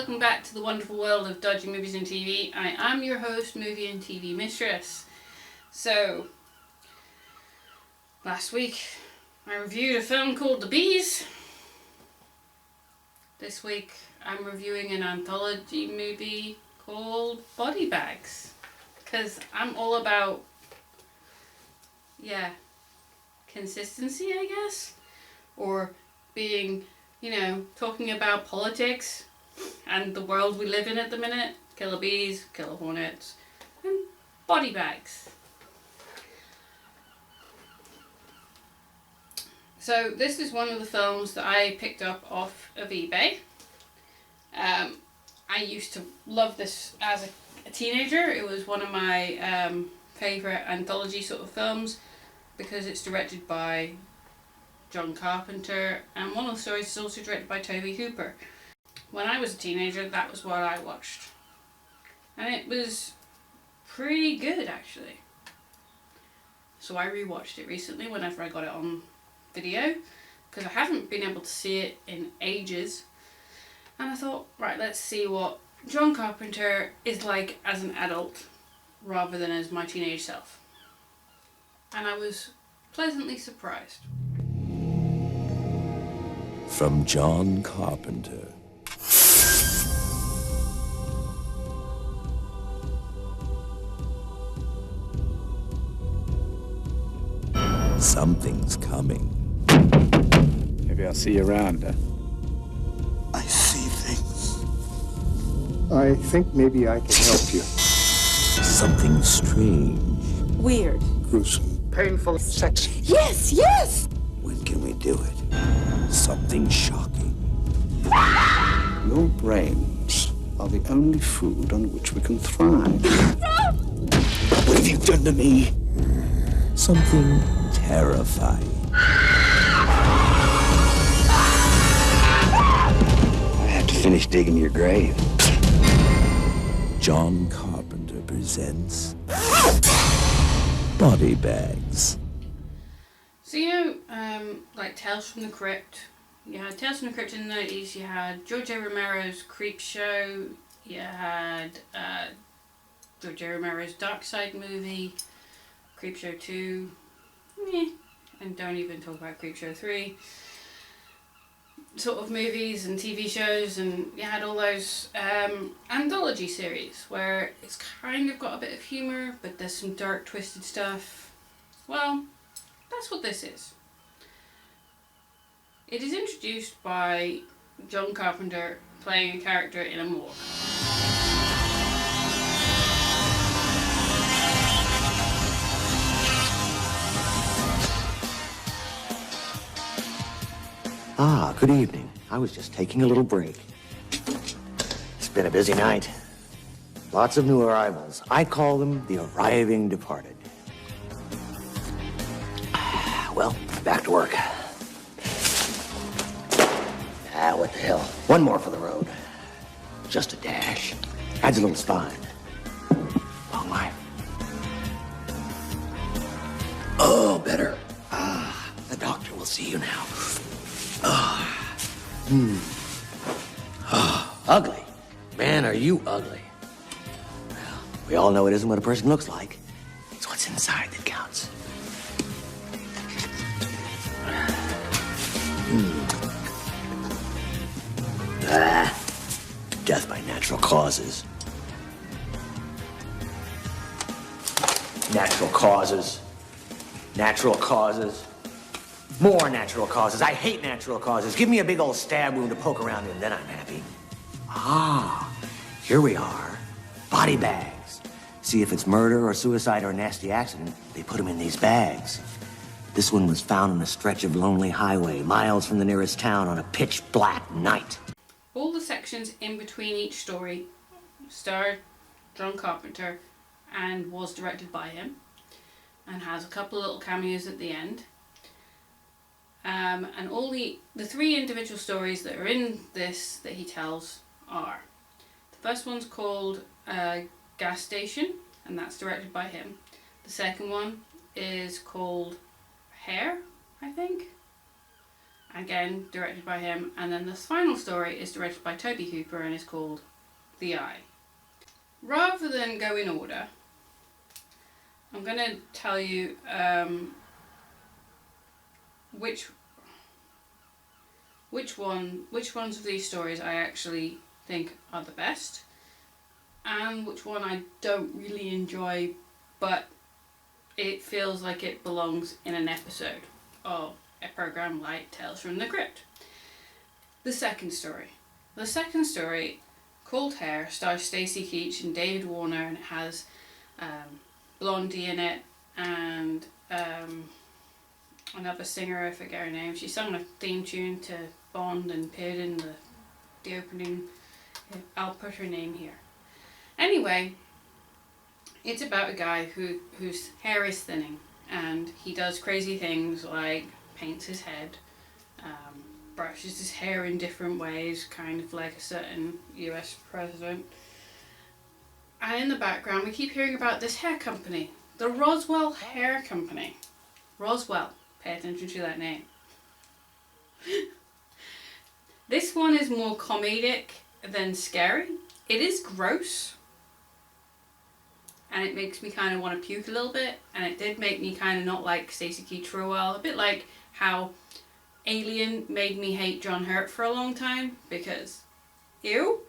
welcome back to the wonderful world of dodgy movies and TV. I am your host, movie and TV Mistress. So, last week I reviewed a film called The Bees. This week I'm reviewing an anthology movie called Body Bags. Because I'm all about, consistency, I guess. Or being, talking about politics and the world we live in at the minute. Killer bees, killer hornets, and body bags. So this is one of the films that I picked up off of eBay. I used to love this as a teenager. It was one of my favourite anthology sort of films because it's directed by John Carpenter, and one of the stories is also directed by Tobe Hooper. When I was a teenager, that was what I watched. And it was pretty good, actually. So I rewatched it recently whenever I got it on video, because I haven't been able to see it in ages. And I thought, right, let's see what John Carpenter is like as an adult rather than as my teenage self. And I was pleasantly surprised. From John Carpenter. Something's coming. Maybe I'll see you around. I see things. I think maybe I can help you. Something strange. Weird. Gruesome. Painful. Sexy. Yes, yes! When can we do it? Something shocking. Your brains are the only food on which we can thrive. What have you done to me? Something terrifying. I have to finish digging your grave. John Carpenter presents Body Bags. So like Tales from the Crypt. You had Tales from the Crypt in the 90s, you had George A. Romero's Creep Show, you had George A. Romero's Dark Side movie, Creep Show 2, and don't even talk about Creep Show 3, sort of movies and TV shows, and you had all those anthology series where it's kind of got a bit of humour, but there's some dark, twisted stuff. Well, that's what this is. It is introduced by John Carpenter playing a character in a morgue. Ah, good evening. I was just taking a little break. It's been a busy night. Lots of new arrivals. I call them the arriving departed. Well, back to work. What the hell? One more for the road. Just a dash. Adds a little spine. Long life. Oh, better. The doctor will see you now. Ugly. Man, are you ugly. Well, we all know it isn't what a person looks like. It's what's inside that counts. Death by natural causes. Natural causes. Natural causes. More natural causes. I hate natural causes. Give me a big old stab wound to poke around in, then I'm happy. Here we are. Body bags. See, if it's murder or suicide or a nasty accident, they put them in these bags. This one was found on a stretch of lonely highway, miles from the nearest town on a pitch black night. All the sections in between each story starred John Carpenter and was directed by him, and has a couple of little cameos at the end. And all the three individual stories that are in this that he tells are: the first one's called Gas Station, and that's directed by him. The second one is called Hair, I think. again directed by him, and then the final story is directed by Tobe Hooper and is called The Eye. Rather than go in order, I'm going to tell you which ones of these stories I actually think are the best, and which one I don't really enjoy, but it feels like it belongs in an episode of a program like Tales from the Crypt. The second story, called Hair, stars Stacey Keach and David Warner, and it has Blondie in it and another singer, I forget her name. She sung a theme tune to Bond and appeared in the opening. I'll put her name here. Anyway, it's about a guy whose hair is thinning, and he does crazy things like paints his head, brushes his hair in different ways, kind of like a certain US president. And in the background we keep hearing about this hair company, the Roswell Hair Company. Roswell, pay attention to that name. This one is more comedic than scary. It is gross, and it makes me kind of want to puke a little bit, and it did make me kind of not like Stacey Keach for a while, a bit like how Alien made me hate John Hurt for a long time, because ew,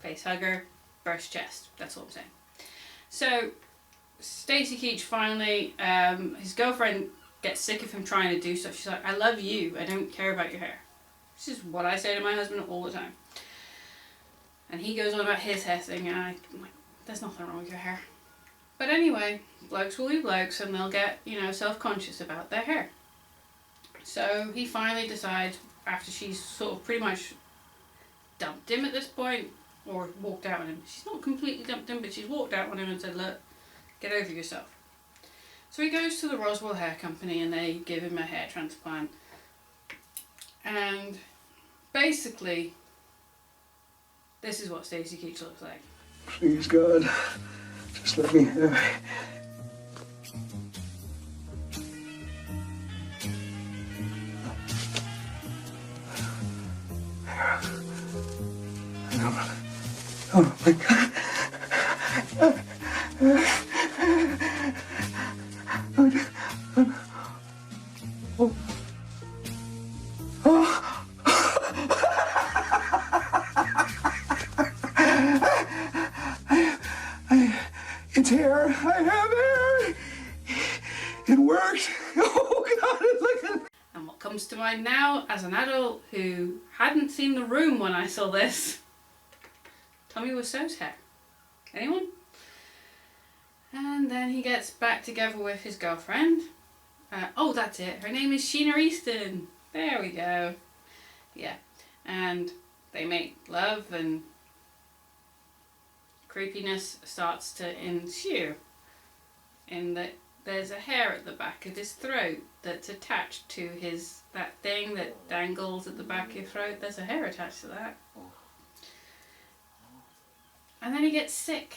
face hugger, burst chest, that's all I'm saying. So Stacey Keach finally, his girlfriend gets sick of him trying to do stuff. She's like, I love you, I don't care about your hair. This is what I say to my husband all the time. And he goes on about his hair thing, and I'm like, there's nothing wrong with your hair. But anyway, blokes will be blokes, and they'll get, self-conscious about their hair. So he finally decides, after she's sort of pretty much dumped him at this point, or walked out on him. She's not completely dumped him, but she's walked out on him and said, look, get over yourself. So he goes to the Roswell Hair Company, and they give him a hair transplant. And basically, this is what Stacey Keach looks like. Please, God, just let me have it. Oh my God. It's hair. I have hair. It works. Oh God, it's like a... And what comes to mind now, as an adult who hadn't seen The Room when I saw this, Tommy Wiseau's hair. Anyone? And then he gets back together with his girlfriend. Oh, that's it. Her name is Sheena Easton. There we go. Yeah. And they make love, and creepiness starts to ensue. In that there's a hair at the back of his throat that's attached to that thing that dangles at the back of your throat. There's a hair attached to that. And then he gets sick,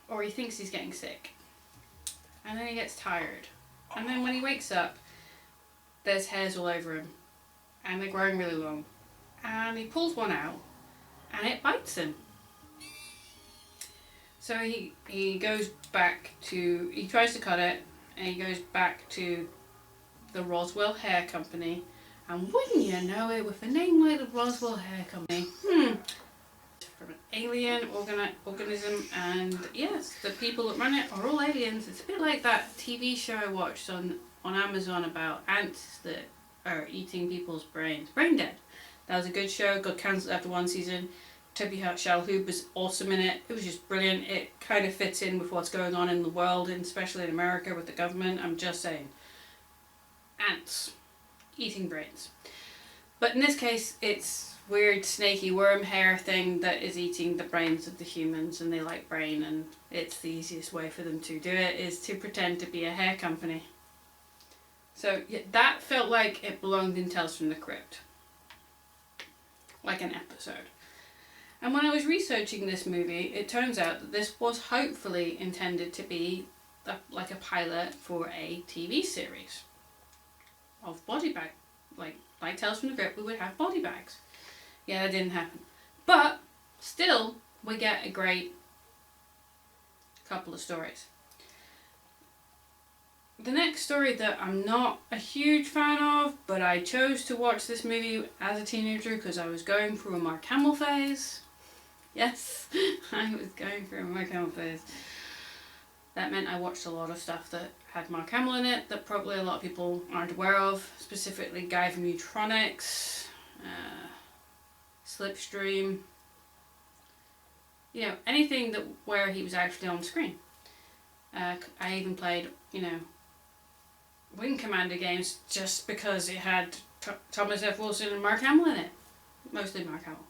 or he thinks he's getting sick. And then he gets tired. And then when he wakes up, there's hairs all over him, and they're growing really long. And he pulls one out, and it bites him. So he goes back to, he tries to cut it, and he goes back to the Roswell Hair Company. And wouldn't you know it, with a name like the Roswell Hair Company, from an alien organism, and yes, the people that run it are all aliens. It's a bit like that TV show I watched on Amazon about ants that are eating people's brains. Brain Dead. That was a good show, got cancelled after one season. Toby Shalhoub was awesome in it. It was just brilliant. It kind of fits in with what's going on in the world, and especially in America with the government. I'm just saying. Ants eating brains. But in this case, it's weird snaky worm hair thing that is eating the brains of the humans, and they like brain, and it's the easiest way for them to do it is to pretend to be a hair company. So yeah, that felt like it belonged in Tales from the Crypt. Like an episode. And when I was researching this movie, it turns out that this was hopefully intended to be like a pilot for a TV series of body bag like Tales from the Crypt, we would have body bags. Yeah, that didn't happen. But still, we get a great couple of stories. The next story that I'm not a huge fan of, but I chose to watch this movie as a teenager because I was going through a Mark Hamill phase. Yes, I was going through a Mark Hamill phase. That meant I watched a lot of stuff that had Mark Hamill in it that probably a lot of people aren't aware of, specifically Guy from Neutronics, Slipstream, you know, anything that where he was actually on screen. I even played, you know, Wing Commander games just because it had Thomas F. Wilson and Mark Hamill in it. Mostly Mark Hamill.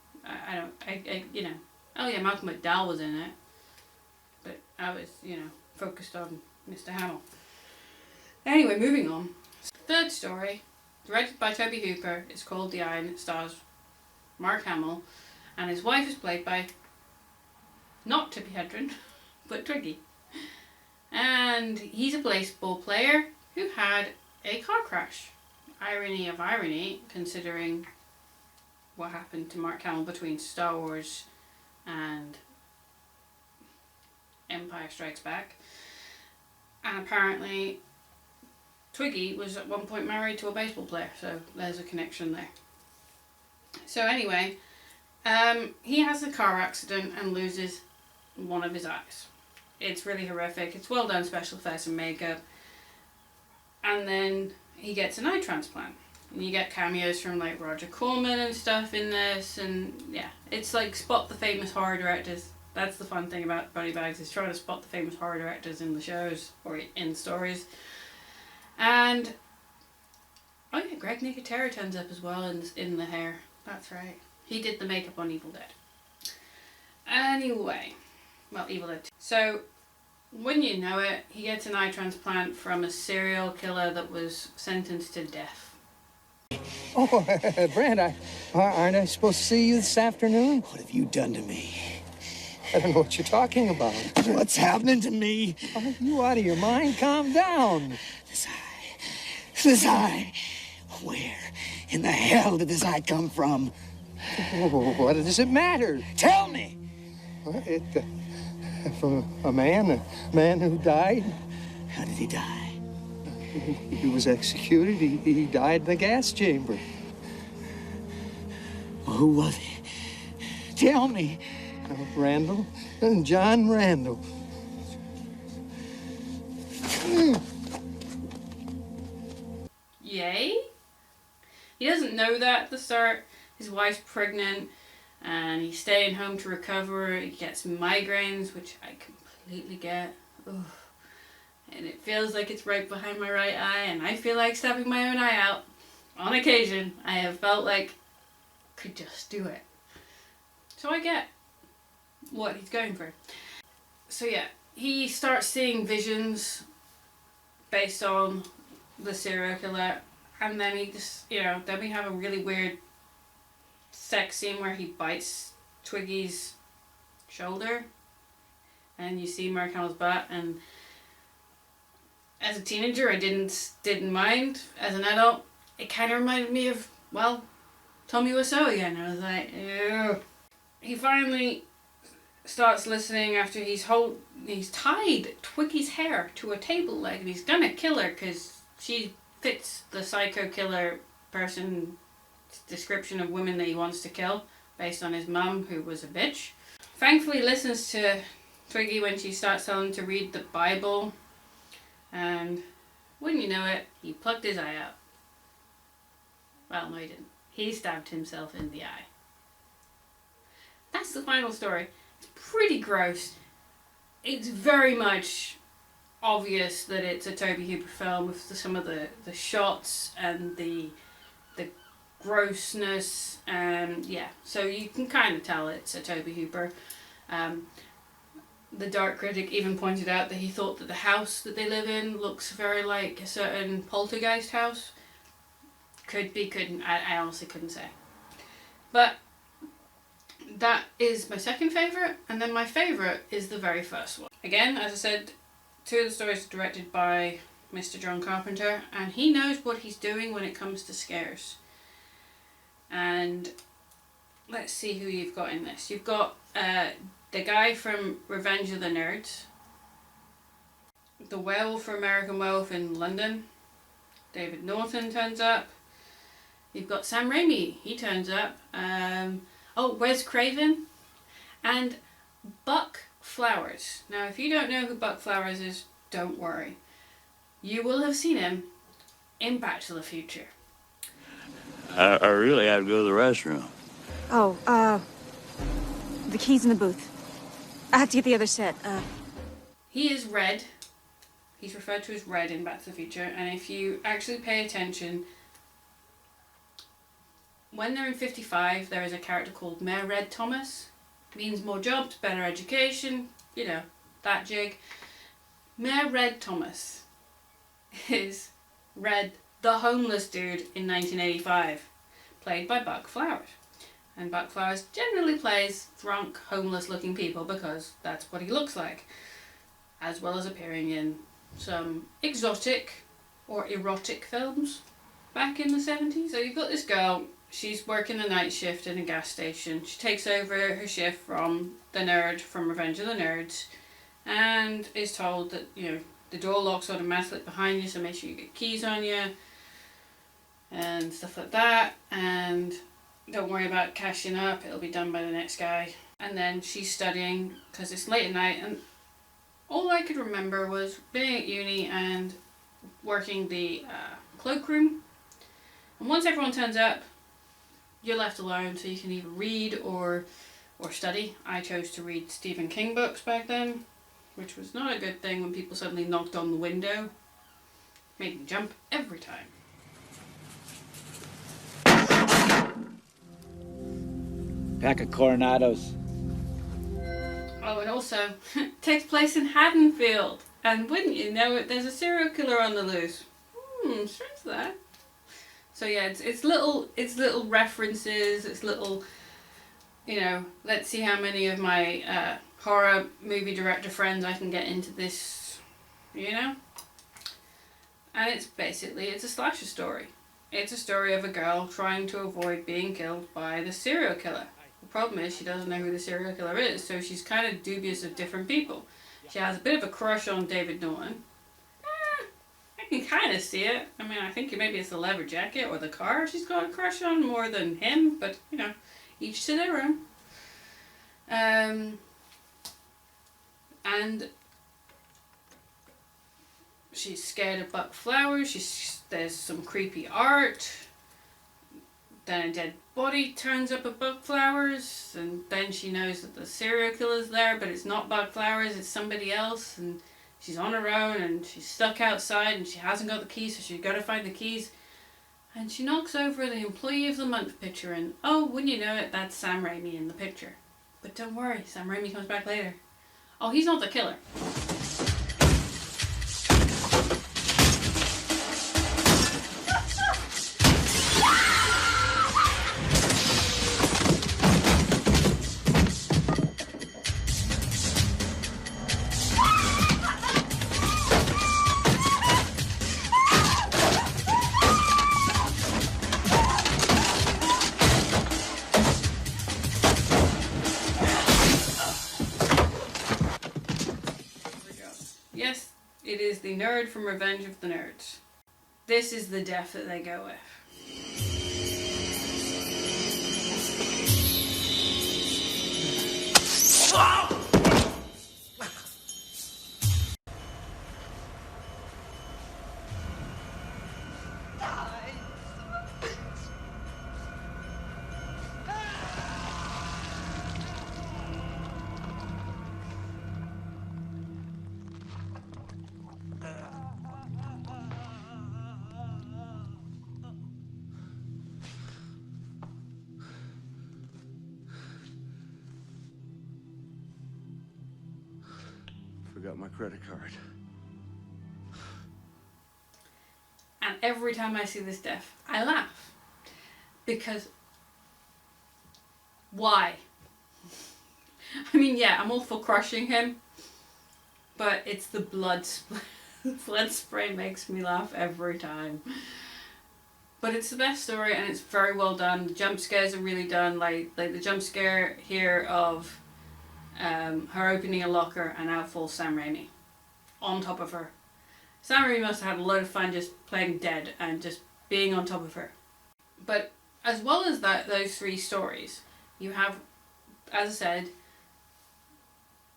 You know, oh yeah, Malcolm McDowell was in it, but I was, you know, focused on Mr. Hamill. Anyway, moving on. Third story, directed by Tobe Hooper, is called The Eye, and it stars Mark Hamill, and his wife is played by not Tippi Hedren, but Twiggy. And he's a baseball player who had a car crash. Irony of irony, considering what happened to Mark Hamill between Star Wars and Empire Strikes Back. And apparently Twiggy was at one point married to a baseball player, so there's a connection there. So anyway, he has a car accident and loses one of his eyes. It's really horrific. It's well done special effects and makeup. And then he gets an eye transplant. And you get cameos from like Roger Corman and stuff in this, and yeah, it's like spot the famous horror directors. That's the fun thing about Body Bags, is trying to spot the famous horror directors in the shows or in stories. And oh yeah, Greg Nicotero turns up as well in the hair. That's right. He did the makeup on Evil Dead. Anyway, well, Evil Dead 2. So, when you know it, he gets an eye transplant from a serial killer that was sentenced to death. Oh, Brad, aren't I supposed to see you this afternoon? What have you done to me? I don't know what you're talking about. What's happening to me? Are you out of your mind? Calm down. This eye. Where in the hell did this eye come from? What does it matter? Tell me! Well, from a man who died. How did he die? He was executed. He died in the gas chamber. Well, who was he? Tell me. Randall. John Randall. Yay? He doesn't know that at the start. His wife's pregnant and he's staying home to recover. He gets migraines, which I completely get. Ugh. And it feels like it's right behind my right eye, and I feel like stabbing my own eye out. On occasion, I have felt like I could just do it. So I get what he's going through. So yeah, he starts seeing visions based on the serial killer, and then he just, you know, then we have a really weird sex scene where he bites Twiggy's shoulder, and you see Mark Hamill's butt, and as a teenager I didn't mind. As an adult, it kind of reminded me of, well, Tommy Wiseau again. I was like, ew. He finally starts listening after he's tied Twiggy's hair to a table leg, and he's gonna kill her because she fits the psycho killer person description of women that he wants to kill, based on his mum, who was a bitch. Thankfully, he listens to Twiggy when she starts telling him to read the Bible, and wouldn't you know it, he plucked his eye out. Well, no, he didn't. He stabbed himself in the eye. That's the final story. It's pretty gross. It's very much obvious that it's a Tobe Hooper film with some of the shots and the grossness, and yeah, so you can kind of tell it's a Tobe Hooper. The Dark Critic even pointed out that he thought that the house that they live in looks very like a certain poltergeist house. Could be, couldn't, I honestly couldn't say. But that is my second favourite, and then my favourite is the very first one. Again, as I said, two of the stories are directed by Mr. John Carpenter, and he knows what he's doing when it comes to scares. And let's see who you've got in this. You've got the guy from Revenge of the Nerds, the werewolf from American Werewolf in London, David Norton turns up. You've got Sam Raimi, he turns up. Wes Craven, and Buck Flowers. Now, if you don't know who Buck Flowers is, don't worry. You will have seen him in Back to the Future. I really have to go to the restroom. Oh, the key's in the booth. I have to get the other set. He is Red. He's referred to as Red in Back to the Future, and if you actually pay attention, when they're in 55, there is a character called Mayor Red Thomas. Means more jobs, better education, you know, that jig. Mayor Red Thomas is Red, the homeless dude in 1985, played by Buck Flowers. And Buck Flowers generally plays drunk, homeless-looking people because that's what he looks like, as well as appearing in some exotic or erotic films back in the 70s. So you've got this girl, she's working the night shift in a gas station. She takes over her shift from the nerd from Revenge of the Nerds and is told that, you know, the door locks automatically behind you, so make sure you get keys on you and stuff like that, and don't worry about cashing up, it'll be done by the next guy. And then she's studying because it's late at night, and all I could remember was being at uni and working the cloakroom. And once everyone turns up, you're left alone, so you can either read or study. I chose to read Stephen King books back then, which was not a good thing when people suddenly knocked on the window. Made me jump every time. Pack of Coronados. Oh, and also, it takes place in Haddonfield. And wouldn't you know it, there's a serial killer on the loose. Strange that. So yeah, it's little references, it's little, you know, let's see how many of my horror movie director friends I can get into this, you know? And it's a slasher story. It's a story of a girl trying to avoid being killed by the serial killer. The problem is she doesn't know who the serial killer is, so she's kind of dubious of different people. She has a bit of a crush on David Norton. I can kind of see it. I mean, I think maybe it's the leather jacket or the car she's got a crush on more than him, but, you know, each to their own. And she's scared of Buck Flowers. There's some creepy art. Then a dead body turns up at Buck Flowers, and then she knows that the serial killer's there, but it's not Buck Flowers, it's somebody else, and she's on her own, and she's stuck outside, and she hasn't got the keys, so she's got to find the keys. And she knocks over the Employee of the Month picture, and oh, wouldn't you know it, that's Sam Raimi in the picture. But don't worry, Sam Raimi comes back later. Oh, he's not the killer. Yes, it is the nerd from Revenge of the Nerds. This is the death that they go with. Forgot my credit card. And every time I see this death, I laugh. Because why? I mean, yeah, I'm all for crushing him, but it's the blood Blood spray makes me laugh every time. But it's the best story and it's very well done. The jump scares are really done. Like the jump scare here of her opening a locker and out falls Sam Raimi on top of her. Sam Raimi must have had a load of fun just playing dead and just being on top of her. But as well as those three stories, you have, as I said,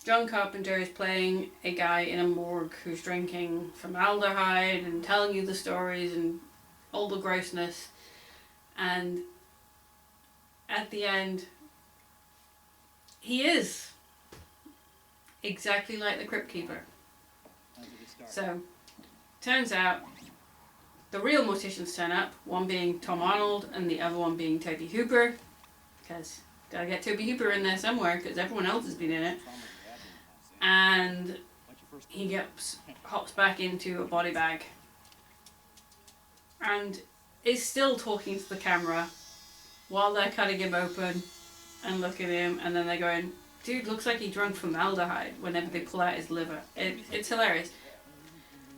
John Carpenter is playing a guy in a morgue who's drinking formaldehyde and telling you the stories and all the grossness. And at the end, he is exactly like the Crypt Keeper. So, turns out the real morticians turn up, one being Tom Arnold and the other one being Tobe Hooper, because gotta get Tobe Hooper in there somewhere because everyone else has been in it. And he hops back into a body bag and is still talking to the camera while they're cutting him open and look at him, and then they're going, dude, looks like he drank formaldehyde whenever they pull out his liver. It's hilarious.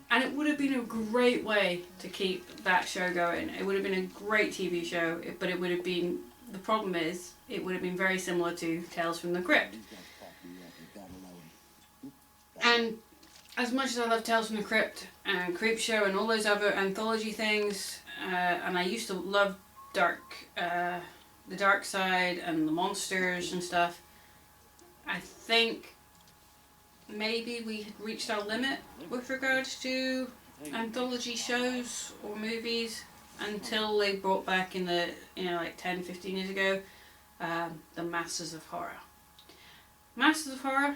And it would have been a great way to keep that show going. It would have been a great TV show, but it would have been, the problem is, it would have been very similar to Tales from the Crypt. And as much as I love Tales from the Crypt and Creep Show and all those other anthology things, and I used to love the dark side and the monsters and stuff, I think maybe we had reached our limit with regards to anthology shows or movies until they brought back in the, like 10, 15 years ago, the Masters of Horror. Masters of Horror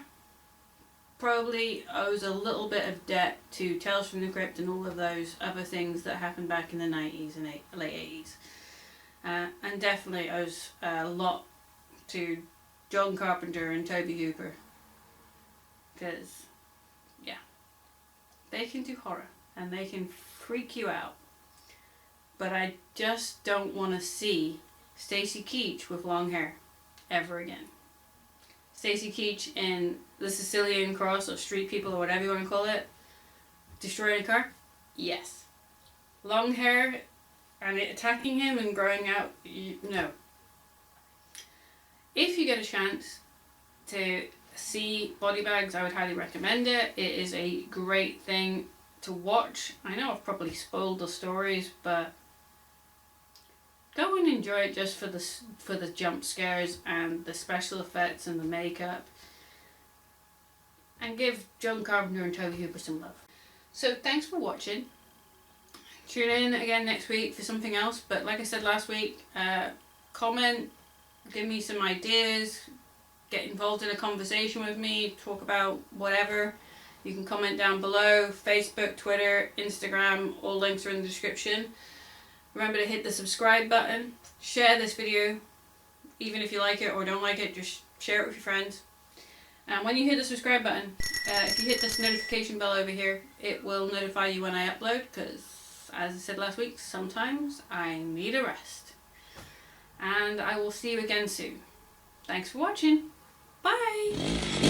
probably owes a little bit of debt to Tales from the Crypt and all of those other things that happened back in the 90s and late 80s. And definitely owes a lot to John Carpenter and Tobe Hooper. Because, yeah, they can do horror and they can freak you out. But I just don't want to see Stacy Keach with long hair ever again. Stacy Keach in The Sicilian Cross or Street People or whatever you want to call it, destroying a car? Yes. Long hair and it attacking him and growing out? No. If you get a chance to see Body Bags, I would highly recommend it. It is a great thing to watch. I know I've probably spoiled the stories, but go and enjoy it just for the jump scares and the special effects and the makeup. And give John Carpenter and Tobe Hooper some love. So thanks for watching. Tune in again next week for something else. But like I said last week, comment, give me some ideas, get involved in a conversation with me, talk about whatever. You can comment down below. Facebook, Twitter, Instagram, all links are in the description. Remember to hit the subscribe button, share this video, even if you like it or don't like it, just share it with your friends. And when you hit the subscribe button, if you hit this notification bell over here, it will notify you when I upload, because as I said last week, sometimes I need a rest. And I will see you again soon. Thanks for watching. Bye!